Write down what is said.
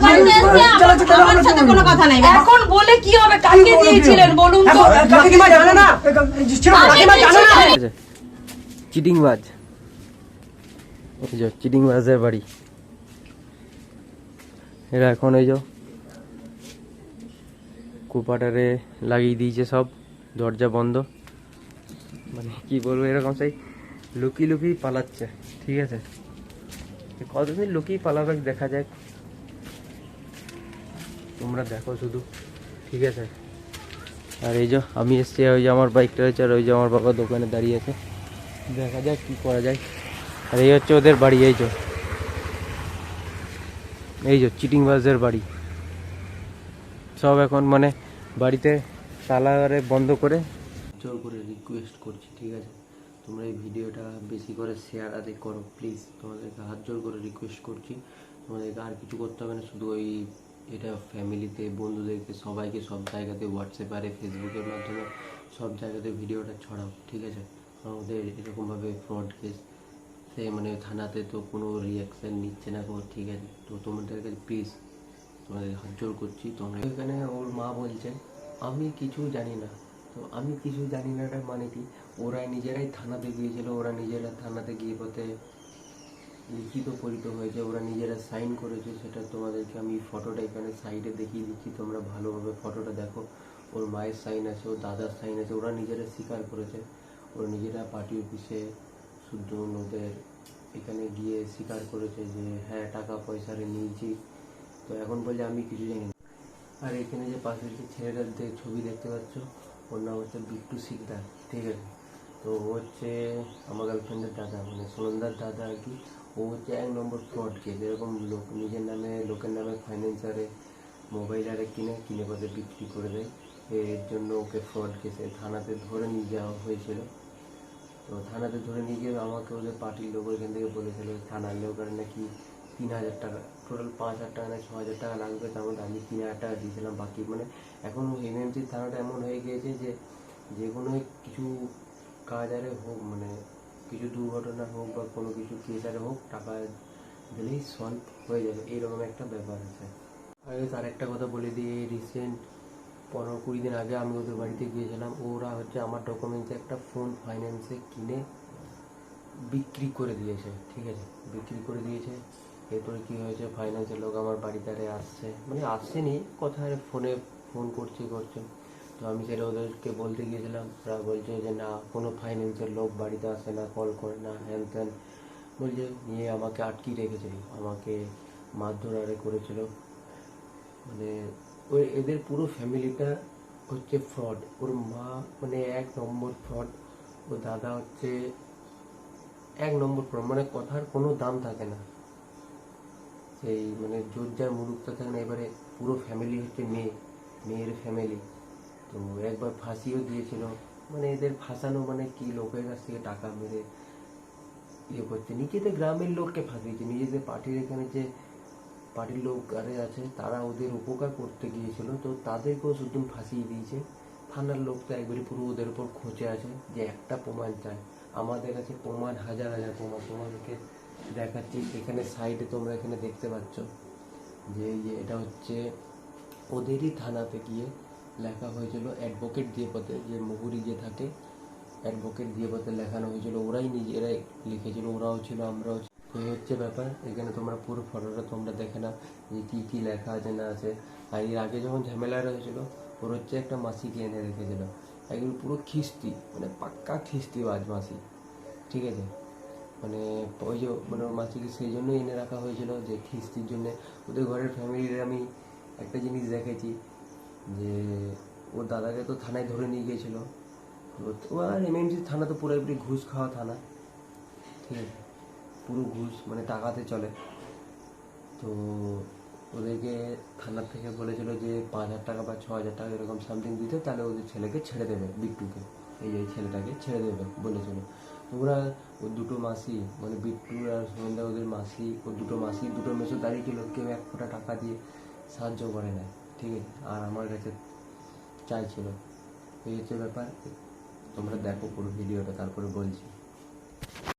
আমার সাথে কোনো কথা নাই। এখন বলে কি হবে? কাকে দিয়েছিলেন বলুন তো? কাকিমা জানে না, কাকিমা জানে না। চিটিংবাজ, এই যে চিটিংবাজের বাড়ি। এরা এখন এই যে কুপাটারে লাগিয়ে দিয়েছে সব, দরজা বন্ধ। মানে কি বলবো, এরকম সেই লুকিয়ে লুকিয়ে পালাচ্ছে। ঠিক আছে, কতদিন লুকিয়ে পালাবে দেখা যাক, তোমরা দেখো শুধু। ঠিক আছে, আর এই যে আমি এসছি, ওই যে আমার বাইকটা রয়েছে, আর ওই যে আমার বাবা দোকানে দাঁড়িয়ে আছে। দেখা যাক কি করা যায়। আর এই হচ্ছে ওদের বাড়ি, এই যে চিটিংবাজের বাড়ি। সব এখন মানে বাড়িতে তালারে বন্ধ করে জোর করে রিকোয়েস্ট করছি। ঠিক আছে, তোমরা এই ভিডিওটা বেশি করে শেয়ার আদি করো প্লিজ, তোমাদেরকে হাত জোর করে রিকোয়েস্ট করছি। তোমাদেরকে আর কিছু করতে হবে না, শুধু ওই এটা ফ্যামিলিতে, বন্ধুদেরকে, সবাইকে সব জায়গাতে, হোয়াটসঅ্যাপ আর ফেসবুকের মাধ্যমে সব জায়গাতে ভিডিওটা ছড়াও। ঠিক আছে, আমাদের এরকমভাবে ফ্রড কেস সে মানে থানাতে তো কোনো রিয়াকশান নিচ্ছে না কোনো। ঠিক আছে, তো তোমাদের কাছে প্লিজ তোমাদের হাত জোর করছি। তোমরা এখানে ওর মা বলছে আমি কিছু জানি না। তো আমি কিছু জানি না এটা মানে কি, ওরা নিজেরাই থানাতে গিয়েছিল, ওরা নিজেরা থানাতে গিয়ে পথে লিখিত পরিত হয়েছে, ওরা নিজেরা সাইন করেছে। সেটা তোমাদেরকে আমি ফটোটা এখানে সাইডে দেখিয়ে দিচ্ছি, তোমরা ভালোভাবে ফটোটা দেখো। ওর মায়ের সাইন আছে, ওর দাদার সাইন আছে, ওরা নিজেরা স্বীকার করেছে। ওরা নিজেরা পার্টি অফিসে শুদ্ধ ওদের এখানে গিয়ে স্বীকার করেছে যে হ্যাঁ টাকা পয়সারে নিয়েছি। তো এখন বলছে আমি কিছু জানি না। আর এখানে যে পাশের যে ছেলেটার ছবি দেখতে পাচ্ছ, ওর নাম হচ্ছে বিট্টু শিকদার। ঠিক আছে, তো ও হচ্ছে আমার গার্লফ্রেন্ডের দাদা, মানে সুনন্দার দাদা আর কি। ও হচ্ছে 1 নম্বর ফ্রড কেস। এরকম লোক নিজের নামে, লোকের নামে ফাইন্যান্সারে মোবাইল আরে কিনে পথে বিক্রি করে দেয়। এর জন্য ওকে ফ্রড কেসে থানাতে ধরে নিয়ে যাওয়া হয়েছিল। তো থানাতে ধরে নিয়ে গিয়ে আমাকে ওদের পার্টির লোক ওইখান থেকে বলেছিল থানার লোকের নাকি 3000 টাকা, টোটাল 5000 টাকা না 6000 টাকা লাগবে। তার মধ্যে আমি 3000 টাকা দিয়েছিলাম বাকি। মানে এখন এমএমসির থানাটা এমন হয়ে গিয়েছে যে যে কোনো কিছু কাজ আরে হোক, মানে কিছু দুর্ঘটনা হোক বা কোনো কিছু কেস আরে হোক, টাকা দিলেই সলভ হয়ে যাবে, এইরকম একটা ব্যাপার আছে। আর তার একটা কথা বলে দিই, রিসেন্ট 15-20 দিন আগে আমি ওদের বাড়িতে গিয়েছিলাম। ওরা হচ্ছে আমার ডকুমেন্টসে একটা ফোন ফাইন্যান্সে কিনে বিক্রি করে দিয়েছে। ঠিক আছে, বিক্রি করে দিয়েছে। এরপরে কী হয়েছে, ফাইন্যান্সের লোক আমার বাড়িতে আসছে, মানে আসছেনি, কোথায় ফোনে ফোন করছে। তো আমি সেটা ওদেরকে বলতে গিয়েছিলাম, ওরা বলছে যে না কোনো ফাইন্যান্সের লোক বাড়িতে আসে না, কল করে না, হ্যান ত্যান বলছে। নিয়ে আমাকে আটকে রেখেছিল, আমাকে মারধর আরে করেছিল। মানে ওই এদের পুরো ফ্যামিলিটা হচ্ছে ফ্রড। ওর মা মানে 1 নম্বর ফ্রড, ওর দাদা হচ্ছে 1 নম্বর ফ্রড, মানে কথার কোনো দাম থাকে না, সেই মানে জোর যার মুরুখটা থাকে না। এবারে পুরো ফ্যামিলি হচ্ছে মেয়ের ফ্যামিলি। তো একবার ফাঁসিও দিয়েছিল। মানে এদের ফাঁসানো মানে কি, লোকের কাছ থেকে টাকা মেরে ইয়ে করছে, নিজেদের গ্রামের লোককে ফাঁসিয়েছে। নিজেদের পার্টির এখানে যে পার্টির লোক আরে আছে, তারা ওদের উপকার করতে গিয়েছিল, তো তাদেরকেও শুধু ফাঁসিয়ে দিয়েছে। থানার লোক তো একবারই পুরো ওদের উপর খোঁজে আছে যে একটা প্রমাণ চায়। আমাদের কাছে প্রমাণ হাজার প্রমাণ, তোমাদেরকে দেখাচ্ছি। এখানে সাইডে তোমরা এখানে দেখতে পাচ্ছ যে এটা হচ্ছে ওদেরই থানাতে গিয়ে লেখা হয়েছিল অ্যাডভোকেট দিয়ে পথে, যে মুহুরি যে থাকে অ্যাডভোকেট দিয়ে পথে লেখানো হয়েছিল। ওরাই নিজেরাই লিখেছিল, ওরাও ছিল, আমরাও। এই হচ্ছে ব্যাপার। এখানে তোমরা পুরো ফটোটা তোমরা দেখে নাও যে কী কী লেখা আছে না আছে। আর এর আগে যখন ঝামেলা হয়েছিল, ওর হচ্ছে একটা মাসিকে এনে রেখেছিল, একদম পুরো খিস্তি, মানে পাক্কা খিস্তিবাজ মাসি। ঠিক আছে, মানে ওই যে মানে ওর মাসিকে সেই জন্যই এনে রাখা হয়েছিল যে খিস্তির জন্যে। ওদের ঘরের ফ্যামিলির আমি একটা জিনিস দেখেছি যে ওর দাদাকে তো থানায় ধরে নিয়ে গিয়েছিল। ও আর এমএমসি থানা তো পুরোপুরি ঘুষ খাওয়া থানা। ঠিক আছে, পুরো ঘুষ, মানে টাকাতে চলে। তো ওদেরকে থানার থেকে বলেছিল যে 5000 টাকা বা 6000 টাকা এরকম সামথিং দিতে, তাহলে ওদের ছেলেকে ছেড়ে দেবে, বিট্টুকে, এই ছেলেটাকে ছেড়ে দেবে বলেছিল। তো ওরা ওর দুটো মাসি, মানে বিট্টু আর সুনন্দা ওদের মাসি, ওর দুটো মাসি, দুটো মেসো দাঁড়িয়েছিল, কেউ 1 ফোঁটা টাকা দিয়ে সাহায্য করে না। ঠিক আছে, আর আমার কাছে চাইছিল। এই হচ্ছে ব্যাপার। তোমরা দেখো পুরো ভিডিওটা, তারপরে বলছি।